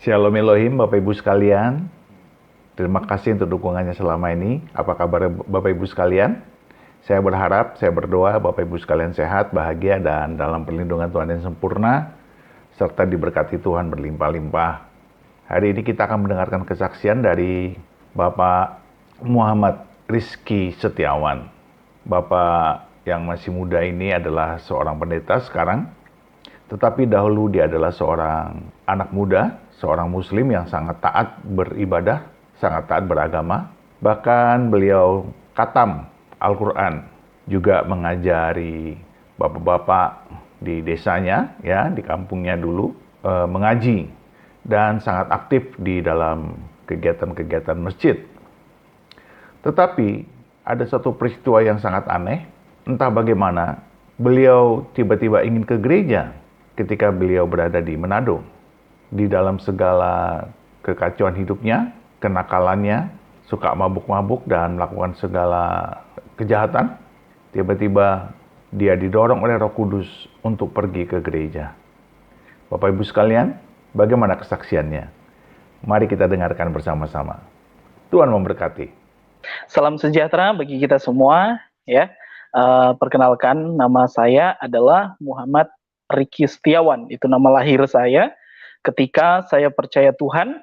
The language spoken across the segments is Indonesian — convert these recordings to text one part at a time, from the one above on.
Shalom Elohim, Bapak Ibu sekalian. Terima kasih untuk dukungannya selama ini. Apa kabar Bapak Ibu sekalian? Saya berharap, saya berdoa Bapak Ibu sekalian sehat, bahagia, dan dalam perlindungan Tuhan yang sempurna, serta diberkati Tuhan berlimpah-limpah. Hari ini kita akan mendengarkan kesaksian dari Bapak Muhammad Rizky Setiawan. Bapak yang masih muda ini adalah seorang pendeta sekarang, tetapi dahulu dia adalah seorang anak muda, seorang muslim yang sangat taat beribadah, sangat taat beragama. Bahkan beliau khatam Al-Quran, juga mengajari bapak-bapak di desanya, ya, di kampungnya dulu, mengaji, dan sangat aktif di dalam kegiatan-kegiatan masjid. Tetapi ada satu peristiwa yang sangat aneh, entah bagaimana beliau tiba-tiba ingin ke gereja ketika beliau berada di Manado. Di dalam segala kekacauan hidupnya, kenakalannya, suka mabuk-mabuk dan melakukan segala kejahatan, tiba-tiba dia didorong oleh Roh Kudus untuk pergi ke gereja. Bapak Ibu sekalian, bagaimana kesaksiannya? Mari kita dengarkan bersama-sama. Tuhan memberkati. Salam sejahtera bagi kita semua, ya. Perkenalkan, nama saya adalah Muhammad Rizky Setiawan. Itu nama lahir saya. Ketika saya percaya Tuhan,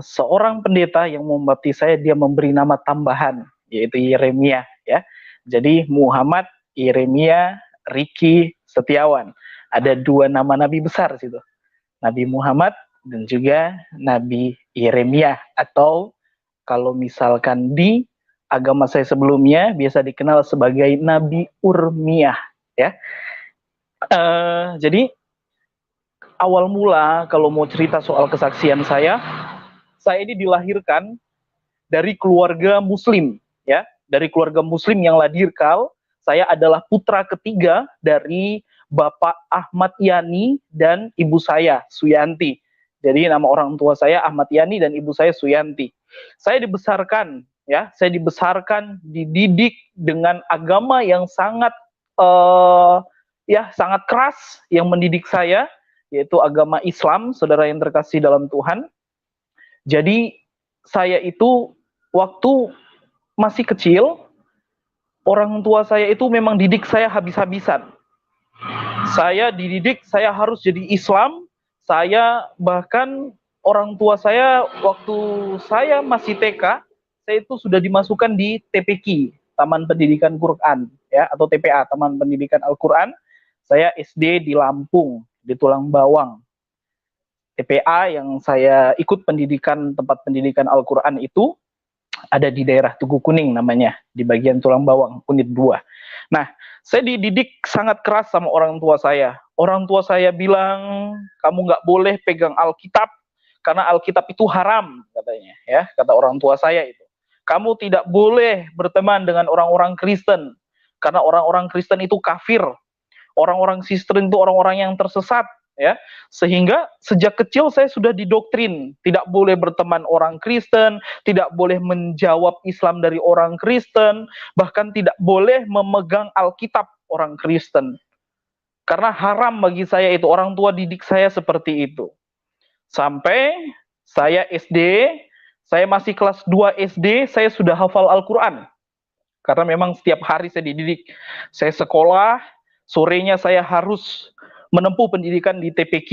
seorang pendeta yang membaptis saya, dia memberi nama tambahan, yaitu Yeremia, ya. Jadi Muhammad Yeremia Rizky Setiawan. Ada dua nama nabi besar situ, Nabi Muhammad dan juga Nabi Yeremia, atau kalau misalkan di agama saya sebelumnya biasa dikenal sebagai Nabi Urmiyah, ya. Jadi awal mula kalau mau cerita soal kesaksian saya ini dilahirkan dari keluarga Muslim, ya, dari keluarga Muslim yang ladikal. Saya adalah putra ketiga dari Bapak Ahmad Yani dan ibu saya Suyanti. Jadi nama orang tua saya Ahmad Yani dan ibu saya Suyanti. Saya dibesarkan, ya, saya dibesarkan, dididik dengan agama yang sangat sangat keras yang mendidik saya, yaitu agama Islam, saudara yang terkasih dalam Tuhan. Jadi saya itu waktu masih kecil, orang tua saya itu memang didik saya habis-habisan. Saya dididik, saya harus jadi Islam. Saya bahkan orang tua saya waktu saya masih TK, saya itu sudah dimasukkan di TPQ, Taman Pendidikan Quran, ya, atau TPA, Taman Pendidikan Al-Quran. Saya SD di Lampung, di Tulang Bawang. TPA yang saya ikut pendidikan, tempat pendidikan Al-Quran itu ada di daerah Tugu Kuning namanya, di bagian Tulang Bawang, Unit 2. Nah, saya dididik sangat keras sama orang tua saya. Orang tua saya bilang, kamu nggak boleh pegang Alkitab, karena Alkitab itu haram, katanya, ya, kata orang tua saya itu. Kamu tidak boleh berteman dengan orang-orang Kristen, karena orang-orang Kristen itu kafir. Orang-orang Kristen itu orang-orang yang tersesat, ya. Sehingga sejak kecil saya sudah didoktrin, tidak boleh berteman orang Kristen, tidak boleh menjawab Islam dari orang Kristen, bahkan tidak boleh memegang Alkitab orang Kristen. Karena haram bagi saya itu, orang tua didik saya seperti itu. Sampai saya SD, saya masih kelas 2 SD, saya sudah hafal Al-Quran. Karena memang setiap hari saya dididik. Saya sekolah, sorenya saya harus menempuh pendidikan di TPQ,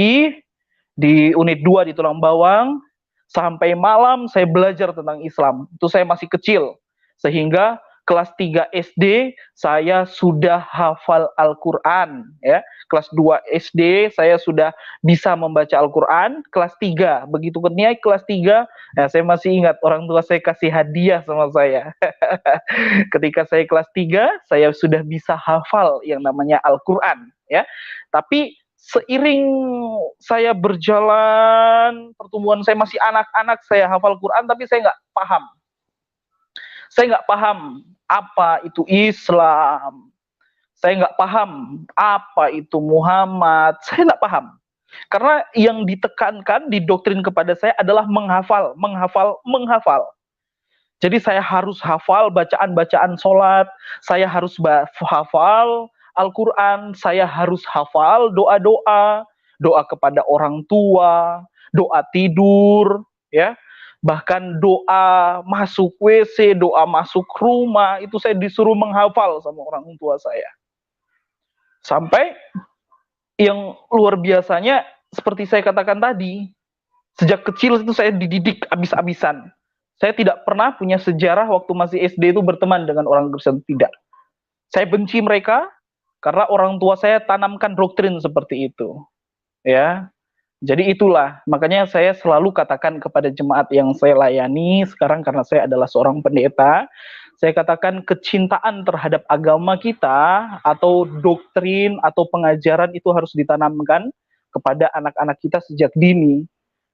di Unit 2 di Tulang Bawang, sampai malam saya belajar tentang Islam. Itu saya masih kecil. Sehingga kelas 3 SD saya sudah hafal Al-Quran, ya. Kelas 2 SD saya sudah bisa membaca Al-Quran. Kelas 3, begitu naik kelas 3, ya, saya masih ingat orang tua saya kasih hadiah sama saya. Ketika saya kelas 3, saya sudah bisa hafal yang namanya Al-Quran, ya. Tapi seiring saya berjalan, pertumbuhan saya masih anak-anak, saya hafal Quran, tapi saya nggak paham. Saya nggak paham apa itu Islam. Saya nggak paham apa itu Muhammad. Saya nggak paham. Karena yang ditekankan, didoktrin kepada saya adalah menghafal, menghafal, menghafal. Jadi saya harus hafal bacaan-bacaan sholat, saya harus hafal Al-Quran, saya harus hafal doa-doa, doa kepada orang tua, doa tidur, ya, bahkan doa masuk WC, doa masuk rumah, itu saya disuruh menghafal sama orang tua saya. Sampai yang luar biasanya, seperti saya katakan tadi, sejak kecil itu saya dididik abis-abisan. Saya tidak pernah punya sejarah waktu masih SD itu berteman dengan orang Kristen, tidak. Saya benci mereka karena orang tua saya tanamkan doktrin seperti itu. Ya, jadi itulah, makanya saya selalu katakan kepada jemaat yang saya layani sekarang, karena saya adalah seorang pendeta, saya katakan kecintaan terhadap agama kita atau doktrin atau pengajaran itu harus ditanamkan kepada anak-anak kita sejak dini.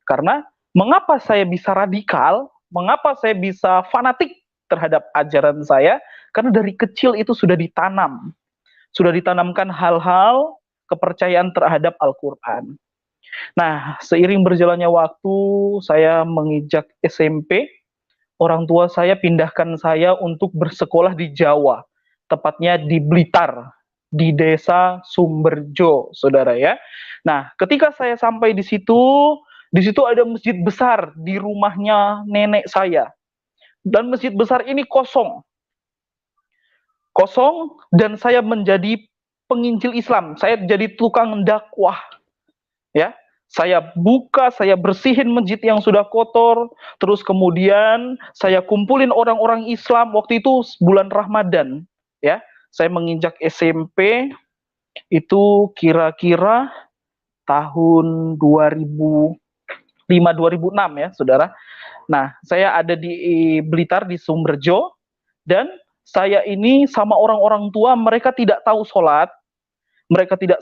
Karena mengapa saya bisa radikal, mengapa saya bisa fanatik terhadap ajaran saya? Karena dari kecil itu sudah ditanamkan hal-hal kepercayaan terhadap Al-Quran. Nah, seiring berjalannya waktu, saya menginjak SMP, orang tua saya pindahkan saya untuk bersekolah di Jawa, tepatnya di Blitar, di desa Sumberjo, saudara ya. Nah, ketika saya sampai di situ ada masjid besar di rumahnya nenek saya. Dan masjid besar ini kosong. Kosong, dan saya menjadi penginjil Islam. Saya jadi tukang dakwah. Ya, saya buka, saya bersihin masjid yang sudah kotor, terus kemudian saya kumpulin orang-orang Islam. Waktu itu bulan Ramadan, ya. Saya menginjak SMP itu kira-kira tahun 2005-2006 ya, saudara. Nah, saya ada di Blitar, di Sumberjo, dan saya ini sama orang-orang tua, mereka tidak tahu sholat, mereka tidak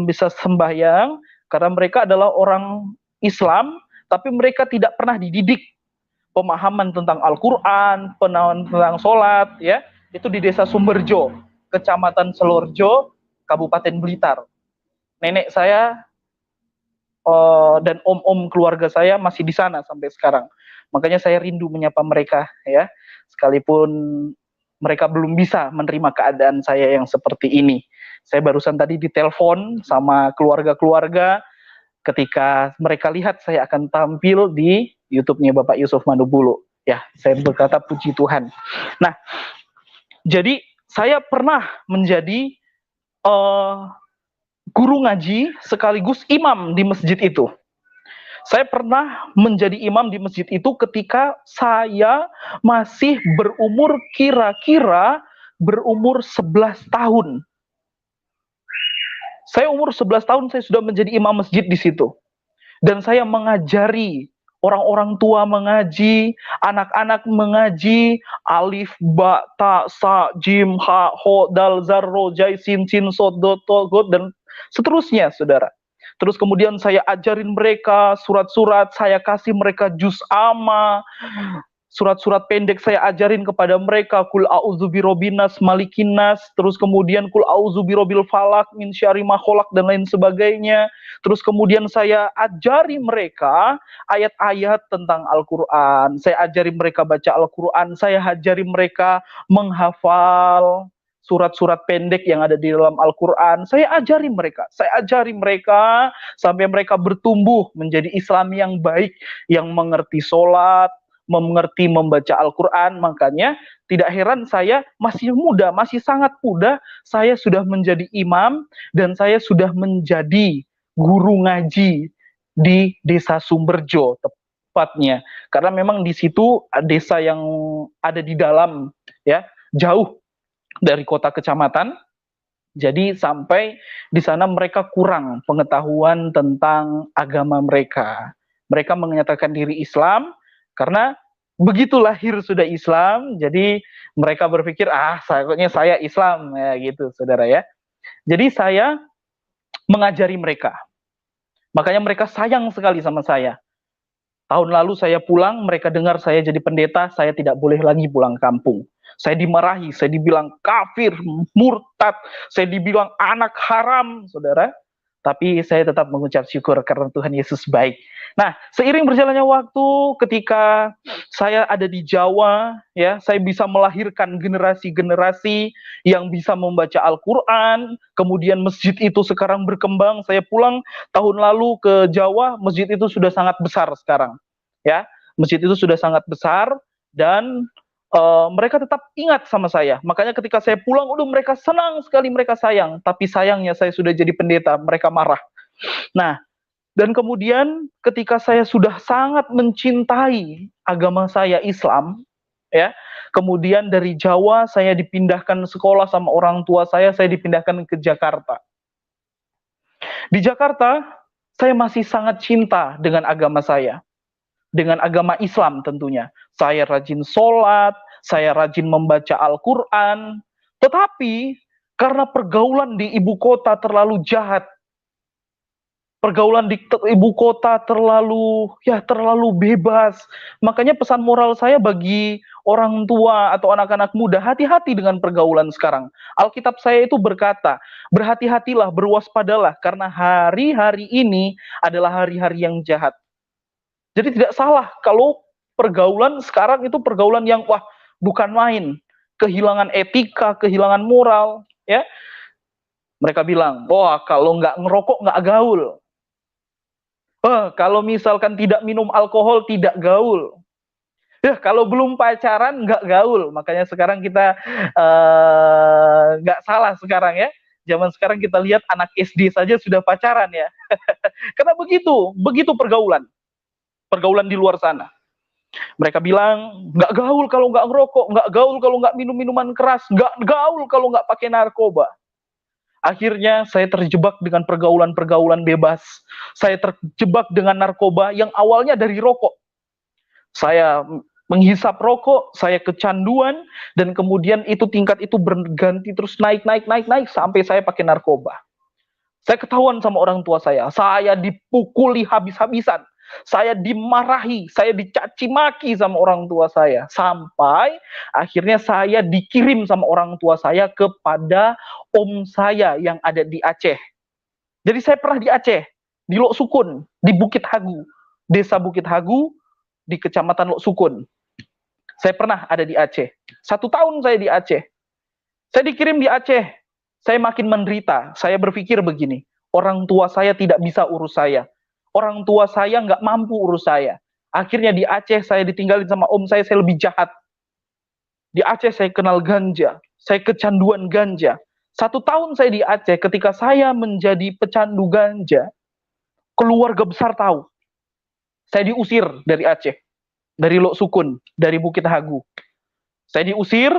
bisa sembahyang, karena mereka adalah orang Islam, tapi mereka tidak pernah dididik pemahaman tentang Al-Quran, pemahaman tentang sholat, ya. Itu di desa Sumberjo, Kecamatan Selorjo, Kabupaten Blitar. Nenek saya dan om-om keluarga saya masih di sana sampai sekarang. Makanya saya rindu menyapa mereka, ya, sekalipun mereka belum bisa menerima keadaan saya yang seperti ini. Saya barusan tadi ditelepon sama keluarga-keluarga, ketika mereka lihat saya akan tampil di YouTube-nya Bapak Yusuf Manubulu. Ya, saya berkata puji Tuhan. Nah, jadi saya pernah menjadi guru ngaji sekaligus imam di masjid itu. Saya pernah menjadi imam di masjid itu ketika saya masih berumur kira-kira berumur 11 tahun. Saya umur 11 tahun saya sudah menjadi imam masjid di situ. Dan saya mengajari orang-orang tua mengaji, anak-anak mengaji, alif, ba, ta, sa, jim, ha, ho, dal, zar, ro, jai, sin, sin, sod, do, to, god, dan seterusnya, saudara. Terus kemudian saya ajarin mereka surat-surat, saya kasih mereka juz amma, surat-surat pendek saya ajarin kepada mereka, kul a'udzu birabbinas malikinas, terus kemudian kul a'udzu birabbil falak min syarri ma khalaq, dan lain sebagainya. Terus kemudian saya ajari mereka ayat-ayat tentang Al-Qur'an. Saya ajari mereka baca Al-Qur'an, saya ajari mereka menghafal surat-surat pendek yang ada di dalam Al-Qur'an. Saya ajari mereka sampai mereka bertumbuh menjadi Islam yang baik, yang mengerti sholat, mengerti membaca Al-Quran. Makanya tidak heran saya masih muda, masih sangat muda, saya sudah menjadi imam dan saya sudah menjadi guru ngaji di desa Sumberjo tepatnya. Karena memang di situ desa yang ada di dalam, ya, jauh dari kota kecamatan. Jadi sampai di sana mereka kurang pengetahuan tentang agama mereka. Mereka menyatakan diri Islam, karena begitu lahir sudah Islam, jadi mereka berpikir, seharusnya saya Islam, ya gitu, saudara ya. Jadi saya mengajari mereka, makanya mereka sayang sekali sama saya. Tahun lalu saya pulang, mereka dengar saya jadi pendeta, saya tidak boleh lagi pulang kampung. Saya dimarahi, saya dibilang kafir, murtad, saya dibilang anak haram, saudara. Tapi saya tetap mengucap syukur karena Tuhan Yesus baik. Nah, seiring berjalannya waktu, ketika saya ada di Jawa, ya, saya bisa melahirkan generasi-generasi yang bisa membaca Al-Quran. Kemudian masjid itu sekarang berkembang. Saya pulang tahun lalu ke Jawa, masjid itu sudah sangat besar sekarang. Ya, masjid itu sudah sangat besar dan mereka tetap ingat sama saya. Makanya ketika saya pulang, mereka senang sekali, mereka sayang. Tapi sayangnya saya sudah jadi pendeta, mereka marah. Nah, dan kemudian ketika saya sudah sangat mencintai agama saya Islam, ya, kemudian dari Jawa saya dipindahkan sekolah sama orang tua saya dipindahkan ke Jakarta. Di Jakarta, saya masih sangat cinta dengan agama saya. Dengan agama Islam tentunya. Saya rajin sholat, saya rajin membaca Al-Quran, tetapi karena pergaulan di ibu kota terlalu jahat, pergaulan di ibu kota terlalu bebas, makanya pesan moral saya bagi orang tua atau anak-anak muda, hati-hati dengan pergaulan sekarang. Alkitab saya itu berkata, berhati-hatilah, berwaspadalah, karena hari-hari ini adalah hari-hari yang jahat. Jadi tidak salah kalau pergaulan sekarang itu pergaulan yang bukan main, kehilangan etika, kehilangan moral, ya. Mereka bilang, kalau nggak ngerokok nggak gaul. Kalau misalkan tidak minum alkohol tidak gaul. Ya, kalau belum pacaran nggak gaul. Makanya sekarang kita nggak salah sekarang ya. Zaman sekarang kita lihat anak SD saja sudah pacaran ya. Karena begitu pergaulan di luar sana. Mereka bilang, nggak gaul kalau nggak ngerokok, nggak gaul kalau nggak minum minuman keras, nggak gaul kalau nggak pakai narkoba. Akhirnya saya terjebak dengan pergaulan-pergaulan bebas. Saya terjebak dengan narkoba yang awalnya dari rokok. Saya menghisap rokok, saya kecanduan, dan kemudian tingkat itu berganti terus naik sampai saya pakai narkoba. Saya ketahuan sama orang tua saya dipukuli habis-habisan. Saya dimarahi, saya dicaci maki sama orang tua saya. Sampai akhirnya saya dikirim sama orang tua saya kepada om saya yang ada di Aceh. Jadi saya pernah di Aceh, di Lok Sukun, di Bukit Hagu. Desa Bukit Hagu, di Kecamatan Lok Sukun. Saya pernah ada di Aceh. 1 tahun saya di Aceh. Saya dikirim di Aceh. Saya makin menderita. Saya berpikir begini, orang tua saya tidak bisa urus saya. Orang tua saya nggak mampu urus saya. Akhirnya di Aceh saya ditinggalin sama om saya lebih jahat. Di Aceh saya kenal ganja, saya kecanduan ganja. 1 tahun saya di Aceh, ketika saya menjadi pecandu ganja, keluarga besar tahu. Saya diusir dari Aceh, dari Lok Sukun, dari Bukit Hagu. Saya diusir,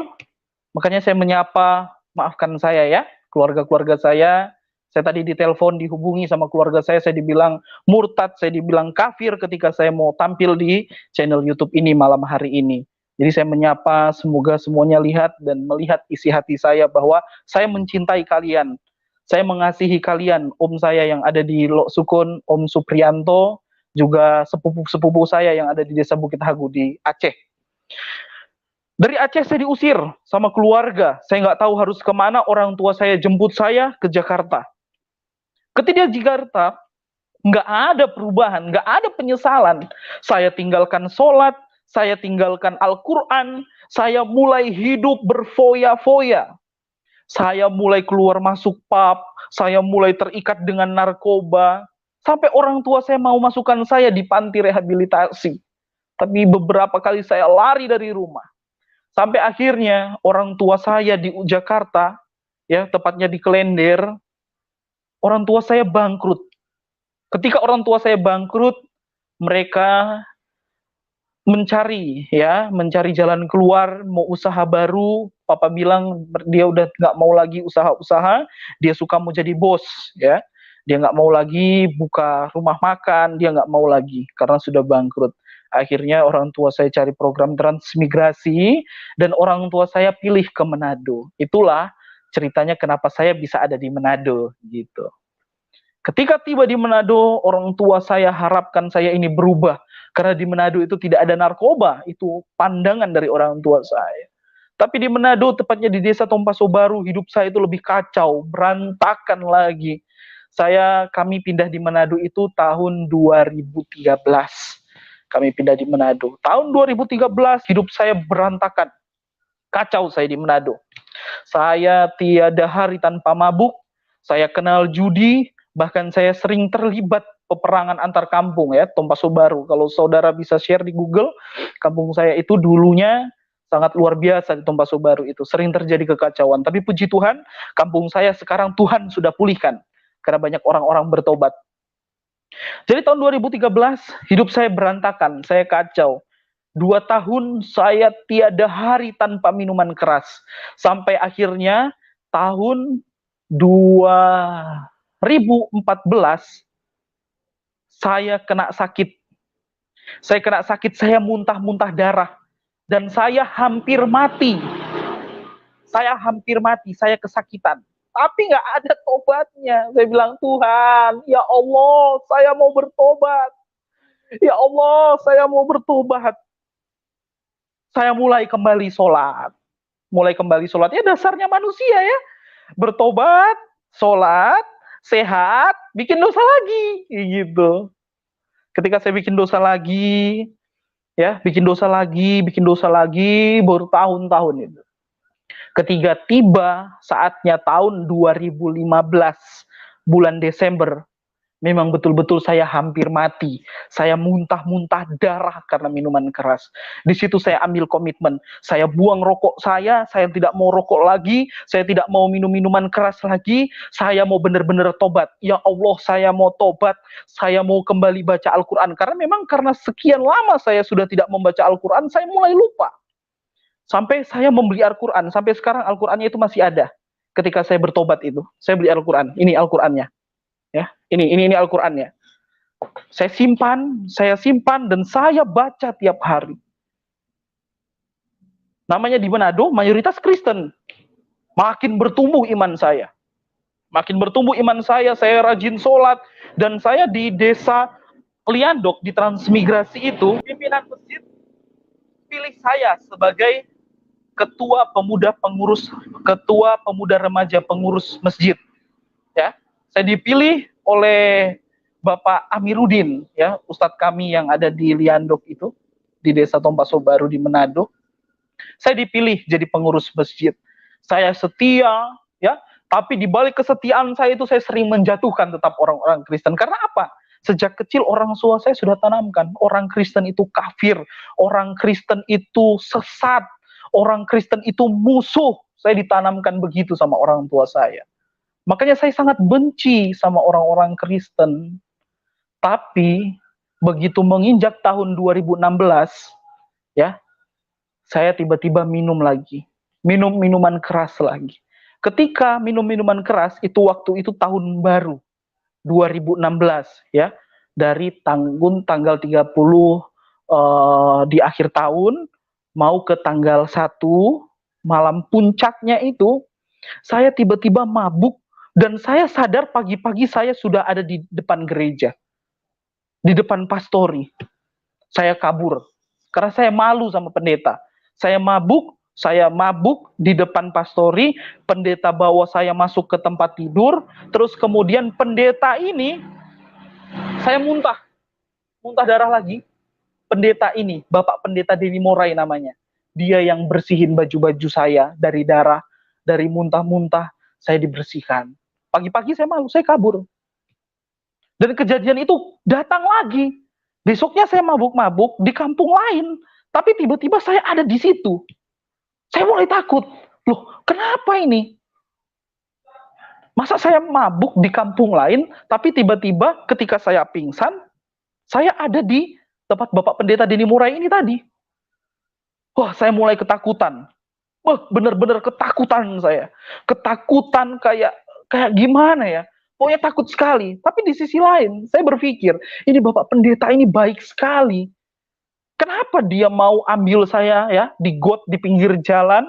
makanya saya menyapa, maafkan saya ya, keluarga-keluarga saya. Saya tadi ditelepon, dihubungi sama keluarga saya dibilang murtad, saya dibilang kafir ketika saya mau tampil di channel YouTube ini malam hari ini. Jadi saya menyapa, semoga semuanya lihat dan melihat isi hati saya bahwa saya mencintai kalian. Saya mengasihi kalian, om saya yang ada di Lok Sukun, Om Suprianto, juga sepupu-sepupu saya yang ada di Desa Bukit Hagu di Aceh. Dari Aceh saya diusir sama keluarga. Saya nggak tahu harus kemana, orang tua saya jemput saya ke Jakarta. Ketika di Jakarta, nggak ada perubahan, nggak ada penyesalan. Saya tinggalkan sholat, saya tinggalkan Al-Quran, saya mulai hidup berfoya-foya. Saya mulai keluar masuk pub, saya mulai terikat dengan narkoba, sampai orang tua saya mau masukkan saya di panti rehabilitasi. Tapi beberapa kali saya lari dari rumah. Sampai akhirnya orang tua saya di Jakarta, ya tepatnya di Klender, orang tua saya bangkrut. Ketika orang tua saya bangkrut, mereka mencari jalan keluar, mau usaha baru. Papa bilang dia udah nggak mau lagi usaha-usaha, dia suka mau jadi bos, ya. Dia nggak mau lagi buka rumah makan, dia nggak mau lagi karena sudah bangkrut. Akhirnya orang tua saya cari program transmigrasi dan orang tua saya pilih ke Manado. Itulah ceritanya kenapa saya bisa ada di Manado gitu. Ketika tiba di Manado, orang tua saya harapkan saya ini berubah. Karena di Manado itu tidak ada narkoba. Itu pandangan dari orang tua saya. Tapi di Manado, tepatnya di desa Tompaso Baru, hidup saya itu lebih kacau, berantakan lagi. Kami pindah di Manado itu tahun 2013. Kami pindah di Manado. Tahun 2013 hidup saya berantakan. Kacau saya di Manado. Saya tiada hari tanpa mabuk. Saya kenal judi, bahkan saya sering terlibat peperangan antar kampung ya, Tompaso Baru. Kalau saudara bisa share di Google, kampung saya itu dulunya sangat luar biasa di Tompaso Baru itu. Sering terjadi kekacauan. Tapi puji Tuhan, kampung saya sekarang Tuhan sudah pulihkan karena banyak orang-orang bertobat. Jadi tahun 2013 hidup saya berantakan, saya kacau. 2 tahun saya tiada hari tanpa minuman keras. Sampai akhirnya tahun 2014 saya kena sakit. Saya kena sakit, saya muntah-muntah darah. Dan saya hampir mati. Saya kesakitan. Tapi nggak ada tobatnya. Saya bilang, Tuhan, ya Allah, saya mau bertobat. Ya Allah, saya mau bertobat. Saya mulai kembali sholat. Ya dasarnya manusia ya. Bertobat, sholat, sehat, bikin dosa lagi. Gitu. Ketika saya bikin dosa lagi, bertahun-tahun itu. Ketika tiba saatnya tahun 2015, bulan Desember, memang betul-betul saya hampir mati. Saya muntah-muntah darah karena minuman keras. Di situ saya ambil komitmen. Saya buang rokok saya tidak mau rokok lagi, saya tidak mau minum minuman keras lagi, saya mau benar-benar tobat. Ya Allah, saya mau tobat, saya mau kembali baca Al-Quran. Karena sekian lama saya sudah tidak membaca Al-Quran, saya mulai lupa. Sampai saya membeli Al-Quran, sampai sekarang Al-Qurannya itu masih ada. Ketika saya bertobat itu, saya beli Al-Quran. Ini Al-Qurannya. Ya, ini Al-Qur'annya. Saya simpan dan saya baca tiap hari. Namanya di Manado mayoritas Kristen. Makin bertumbuh iman saya. Saya rajin sholat dan saya di desa Liandok di Transmigrasi itu, pimpinan masjid pilih saya sebagai ketua pemuda remaja pengurus masjid. Ya. Saya dipilih oleh Bapak Amiruddin, ya, Ustadz kami yang ada di Liandok itu, di Desa Tompaso Baru di Manado. Saya dipilih jadi pengurus masjid. Saya setia, ya, tapi di balik kesetiaan saya itu saya sering menjatuhkan tetap orang-orang Kristen. Karena apa? Sejak kecil orang tua saya sudah tanamkan, orang Kristen itu kafir, orang Kristen itu sesat, orang Kristen itu musuh. Saya ditanamkan begitu sama orang tua saya. Makanya saya sangat benci sama orang-orang Kristen. Tapi begitu menginjak tahun 2016, ya, saya tiba-tiba minum lagi. Minum minuman keras lagi. Ketika minum minuman keras, waktu itu tahun baru 2016, ya. Dari tanggal 30 di akhir tahun mau ke tanggal 1 malam puncaknya itu, saya tiba-tiba mabuk. Dan saya sadar pagi-pagi saya sudah ada di depan gereja. Di depan pastori. Saya kabur. Karena saya malu sama pendeta. Saya mabuk di depan pastori. Pendeta bawa saya masuk ke tempat tidur. Terus kemudian pendeta ini, saya muntah. Muntah darah lagi. Pendeta ini, Bapak Pendeta Denny Morai namanya. Dia yang bersihin baju-baju saya dari darah, dari muntah-muntah, saya dibersihkan. Pagi-pagi saya malu, saya kabur. Dan kejadian itu datang lagi. Besoknya saya mabuk-mabuk di kampung lain. Tapi tiba-tiba saya ada di situ. Saya mulai takut. Loh, kenapa ini? Masa saya mabuk di kampung lain, tapi tiba-tiba ketika saya pingsan, saya ada di tempat Bapak Pendeta Denny Morai ini tadi. Wah, saya mulai ketakutan. Wah, benar-benar ketakutan saya. Ketakutan kayak gimana ya? Pokoknya takut sekali. Tapi di sisi lain, saya berpikir, ini Bapak Pendeta ini baik sekali. Kenapa dia mau ambil saya ya di got di pinggir jalan?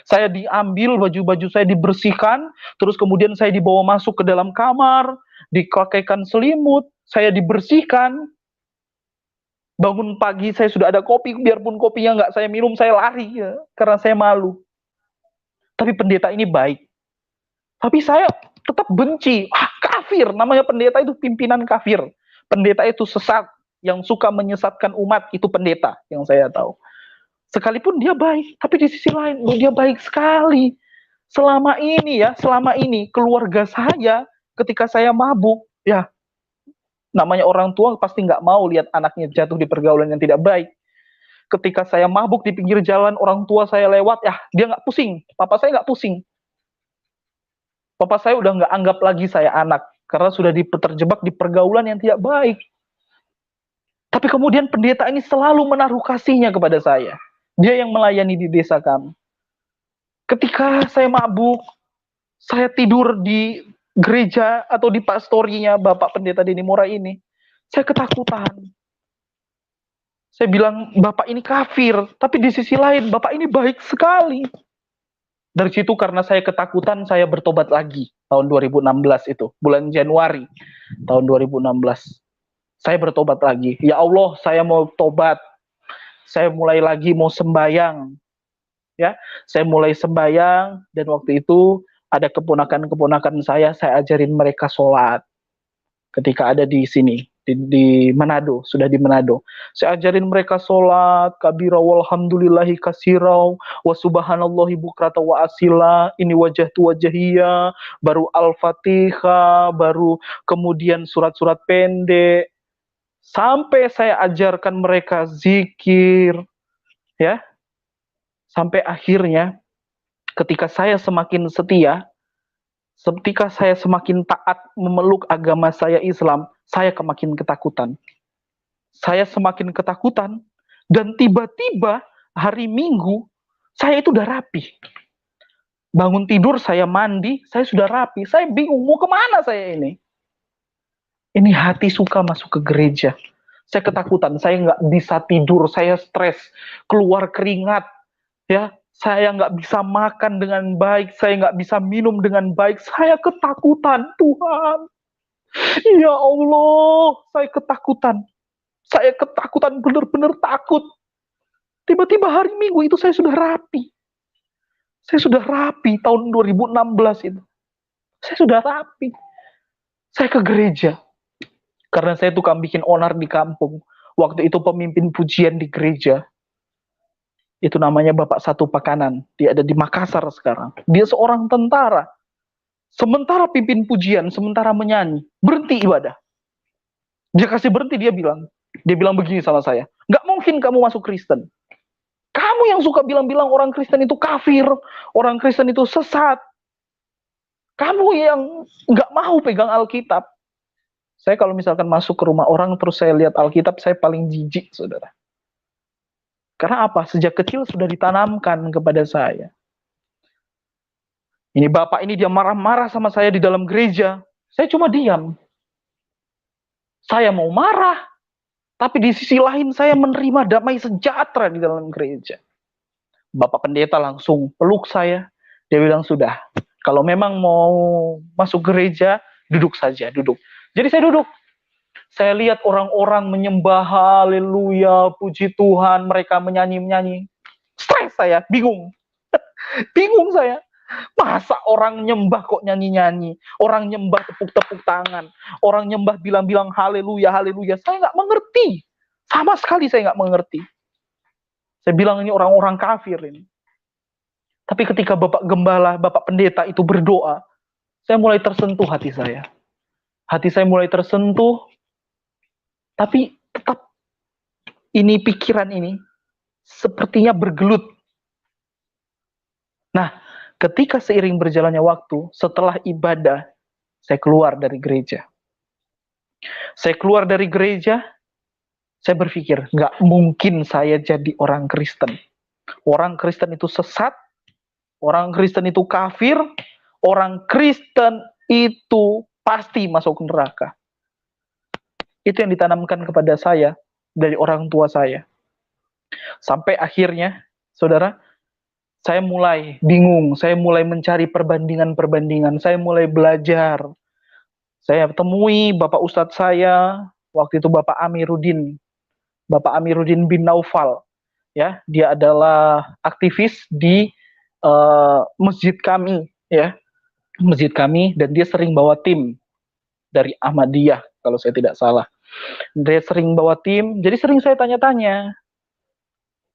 Saya diambil, baju-baju saya dibersihkan, terus kemudian saya dibawa masuk ke dalam kamar, dipakaikan selimut, saya dibersihkan. Bangun pagi saya sudah ada kopi, biarpun kopinya nggak saya minum, saya lari ya, karena saya malu. Tapi pendeta ini baik. Tapi saya tetap benci. kafir. Namanya pendeta itu pimpinan kafir. Pendeta itu sesat, yang suka menyesatkan umat, itu pendeta yang saya tahu. Sekalipun dia baik, tapi di sisi lain dia baik sekali. Selama ini keluarga saya ketika saya mabuk, ya namanya orang tua pasti nggak mau lihat anaknya jatuh di pergaulan yang tidak baik. Ketika saya mabuk di pinggir jalan, orang tua saya lewat, ya dia nggak pusing. Papa saya nggak pusing. Papa saya udah nggak anggap lagi saya anak karena sudah terjebak di pergaulan yang tidak baik. Tapi kemudian pendeta ini selalu menaruh kasihnya kepada saya. Dia yang melayani di desa kami. Ketika saya mabuk, saya tidur di gereja atau di pastorinya Bapak Pendeta Denny Mora ini, saya ketakutan. Saya bilang, Bapak ini kafir, tapi di sisi lain, Bapak ini baik sekali. Dari situ karena saya ketakutan, saya bertobat lagi. Tahun 2016 itu, bulan Januari tahun 2016. Saya bertobat lagi. Ya Allah, saya mau tobat. Saya mulai lagi mau sembayang. Ya, saya mulai sembayang, dan waktu itu ada keponakan-keponakan saya ajarin mereka sholat. Ketika ada di sini, di Manado, sudah di Manado. Saya ajarin mereka sholat, kabira walhamdulillahi kasirau, wa subhanallahi bukrata wa asila, ini wajah tu wajahiyah, baru Al-Fatihah, baru kemudian surat-surat pendek, sampai saya ajarkan mereka zikir, ya, sampai akhirnya ketika saya semakin setia, ketika saya semakin taat memeluk agama saya Islam, saya semakin ketakutan. Saya semakin ketakutan, dan tiba-tiba hari Minggu, saya itu udah rapi. Bangun tidur, saya mandi, saya sudah rapi. Saya bingung, mau kemana saya ini? Ini hati suka masuk ke gereja. Saya ketakutan, saya nggak bisa tidur, saya stres, keluar keringat, ya. Saya nggak bisa makan dengan baik, saya nggak bisa minum dengan baik, saya ketakutan, Tuhan. Ya Allah, saya ketakutan. Saya ketakutan, benar-benar takut. Tiba-tiba hari Minggu itu saya sudah rapi. Saya sudah rapi tahun 2016 itu. Saya sudah rapi. Saya ke gereja. Karena saya tukang bikin onar di kampung. Waktu itu pemimpin pujian di gereja. Itu namanya Bapak Satu Pakanan. Dia ada di Makassar sekarang. Dia seorang tentara. Sementara pimpin pujian, sementara menyanyi, berhenti ibadah. Dia kasih berhenti, dia bilang begini sama saya, nggak mungkin kamu masuk Kristen. Kamu yang suka bilang-bilang orang Kristen itu kafir, orang Kristen itu sesat. Kamu yang nggak mau pegang Alkitab. Saya kalau misalkan masuk ke rumah orang, terus saya lihat Alkitab, saya paling jijik, saudara. Karena apa? Sejak kecil sudah ditanamkan kepada saya. Ini bapak ini dia marah-marah sama saya di dalam gereja. Saya cuma diam. Saya mau marah, tapi di sisi lain saya menerima damai sejahtera di dalam gereja. Bapak pendeta langsung peluk saya. Dia bilang, sudah, kalau memang mau masuk gereja, duduk saja, duduk. Jadi saya duduk. Saya lihat orang-orang menyembah, haleluya, puji Tuhan, mereka menyanyi-menyanyi. Stres saya, bingung. Bingung saya. Masa orang nyembah kok nyanyi-nyanyi? Orang nyembah tepuk-tepuk tangan. Orang nyembah bilang-bilang haleluya, haleluya. Saya nggak mengerti. Sama sekali saya nggak mengerti. Saya bilang ini orang-orang kafir ini. Tapi ketika Bapak Gembala, Bapak Pendeta itu berdoa, saya mulai tersentuh hati saya. Hati saya mulai tersentuh. Tapi tetap ini pikiran ini sepertinya bergelut. Nah, ketika seiring berjalannya waktu, setelah ibadah, saya keluar dari gereja. Saya keluar dari gereja, saya berpikir, nggak mungkin saya jadi orang Kristen. Orang Kristen itu sesat, orang Kristen itu kafir, orang Kristen itu pasti masuk neraka. Itu yang ditanamkan kepada saya dari orang tua saya. Sampai akhirnya, saudara, saya mulai bingung, saya mulai mencari perbandingan-perbandingan, saya mulai belajar. Saya temui Bapak Ustadz saya, waktu itu Bapak Amiruddin bin Naufal. Ya, dia adalah aktivis di masjid kami, ya. Masjid kami, dan dia sering bawa tim. dari Ahmadiyah kalau saya tidak salah. Dia sering bawa tim, jadi sering saya tanya-tanya,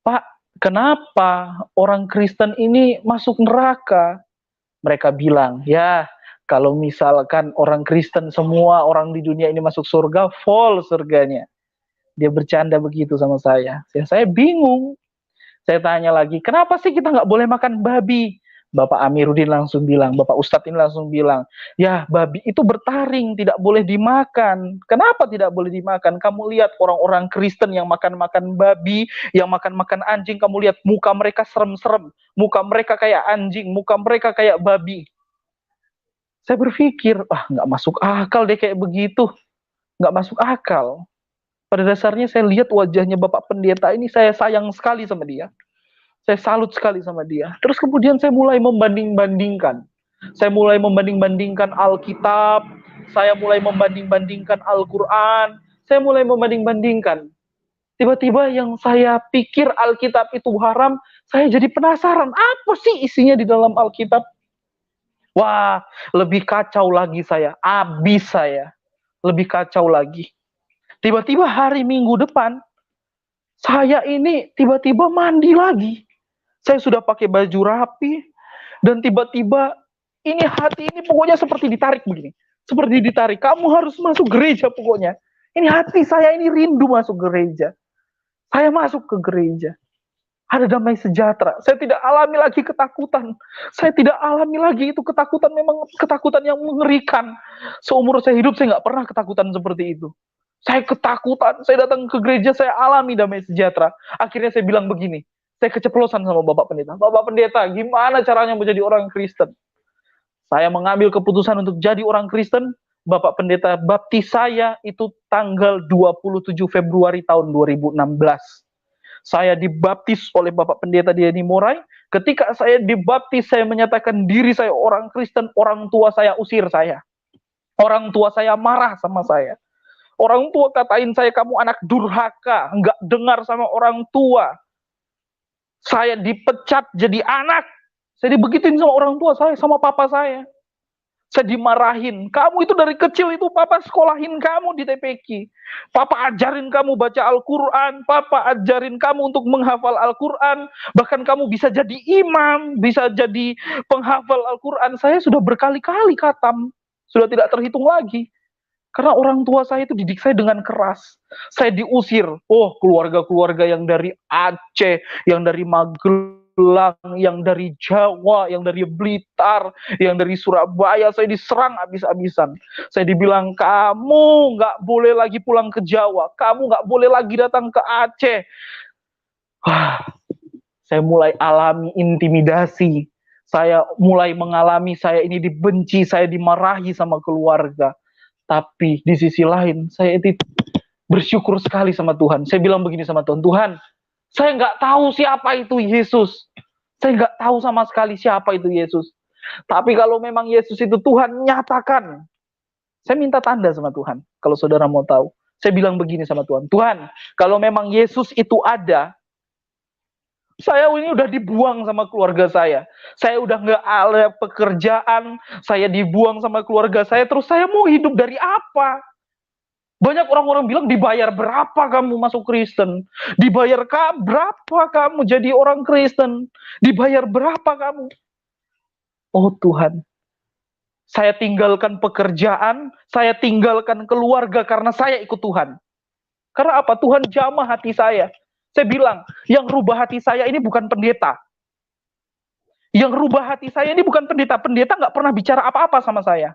Pak, kenapa orang Kristen ini masuk neraka? Mereka bilang, ya kalau misalkan orang Kristen semua orang di dunia ini masuk surga, full surganya. Dia bercanda begitu sama saya. Saya bingung. Saya tanya lagi, kenapa sih kita nggak boleh makan babi? Bapak Amiruddin langsung bilang, Bapak Ustadz ini langsung bilang, ya babi itu bertaring, tidak boleh dimakan. Kenapa tidak boleh dimakan? Kamu lihat orang-orang Kristen yang makan-makan babi, yang makan-makan anjing, kamu lihat muka mereka serem-serem, muka mereka kayak anjing, muka mereka kayak babi. Saya berpikir, nggak masuk akal deh kayak begitu, nggak masuk akal. Pada dasarnya saya lihat wajahnya Bapak Pendeta ini, saya sayang sekali sama dia. Saya salut sekali sama dia. Terus kemudian saya mulai membanding-bandingkan. Saya mulai membanding-bandingkan Alkitab, saya mulai membanding-bandingkan Al-Quran, saya mulai membanding-bandingkan. Tiba-tiba yang saya pikir Alkitab itu haram, saya jadi penasaran, apa sih isinya di dalam Alkitab? Wah, lebih kacau lagi saya, habis saya. Lebih kacau lagi. Tiba-tiba hari Minggu depan, saya ini tiba-tiba mandi lagi. Saya sudah pakai baju rapi, dan tiba-tiba ini hati ini pokoknya seperti ditarik begini. Seperti ditarik, kamu harus masuk gereja pokoknya. Ini hati saya ini rindu masuk gereja. Saya masuk ke gereja. Ada damai sejahtera. Saya tidak alami lagi ketakutan. Saya tidak alami lagi itu ketakutan, memang ketakutan yang mengerikan. Seumur saya hidup saya nggak pernah ketakutan seperti itu. Saya ketakutan, saya datang ke gereja, saya alami damai sejahtera. Akhirnya saya bilang begini, saya keceplosan sama Bapak Pendeta. Bapak Pendeta, gimana caranya menjadi orang Kristen? Saya mengambil keputusan untuk jadi orang Kristen. Bapak Pendeta baptis saya itu tanggal 27 Februari tahun 2016. Saya dibaptis oleh Bapak Pendeta Diani Morai. Ketika saya dibaptis, saya menyatakan diri saya orang Kristen. Orang tua saya usir saya. Orang tua saya marah sama saya. Orang tua katain saya, kamu anak durhaka, nggak dengar sama orang tua. Saya dipecat jadi anak. Saya dibegituin sama orang tua saya, sama papa saya. Saya dimarahin. Kamu itu dari kecil itu papa sekolahin kamu di TPQ. Papa ajarin kamu baca Al-Quran. Papa ajarin kamu untuk menghafal Al-Quran. Bahkan kamu bisa jadi imam, bisa jadi penghafal Al-Quran. Saya sudah berkali-kali khatam. Sudah tidak terhitung lagi. Karena orang tua saya itu didik saya dengan keras. Saya diusir. Oh, keluarga-keluarga yang dari Aceh, yang dari Magelang, yang dari Jawa, yang dari Blitar, yang dari Surabaya, saya diserang habis-habisan. Saya dibilang, kamu nggak boleh lagi pulang ke Jawa, kamu nggak boleh lagi datang ke Aceh. Saya mulai alami intimidasi. Saya mulai mengalami saya ini dibenci, saya dimarahi sama keluarga. Tapi di sisi lain, saya itu bersyukur sekali sama Tuhan. Saya bilang begini sama Tuhan, Tuhan, saya nggak tahu siapa itu Yesus. Saya nggak tahu sama sekali siapa itu Yesus. Tapi kalau memang Yesus itu Tuhan, nyatakan. Saya minta tanda sama Tuhan, kalau saudara mau tahu. Saya bilang begini sama Tuhan, Tuhan, kalau memang Yesus itu ada, saya ini udah dibuang sama keluarga saya. Saya udah nggak ada pekerjaan, saya dibuang sama keluarga saya, terus saya mau hidup dari apa? Banyak orang-orang bilang, dibayar berapa kamu masuk Kristen? Dibayar berapa kamu jadi orang Kristen? Dibayar berapa kamu? Oh Tuhan, saya tinggalkan pekerjaan, saya tinggalkan keluarga karena saya ikut Tuhan. Karena apa? Tuhan jamah hati saya. Saya bilang, yang rubah hati saya ini bukan pendeta. Yang rubah hati saya ini bukan pendeta. Pendeta nggak pernah bicara apa-apa sama saya.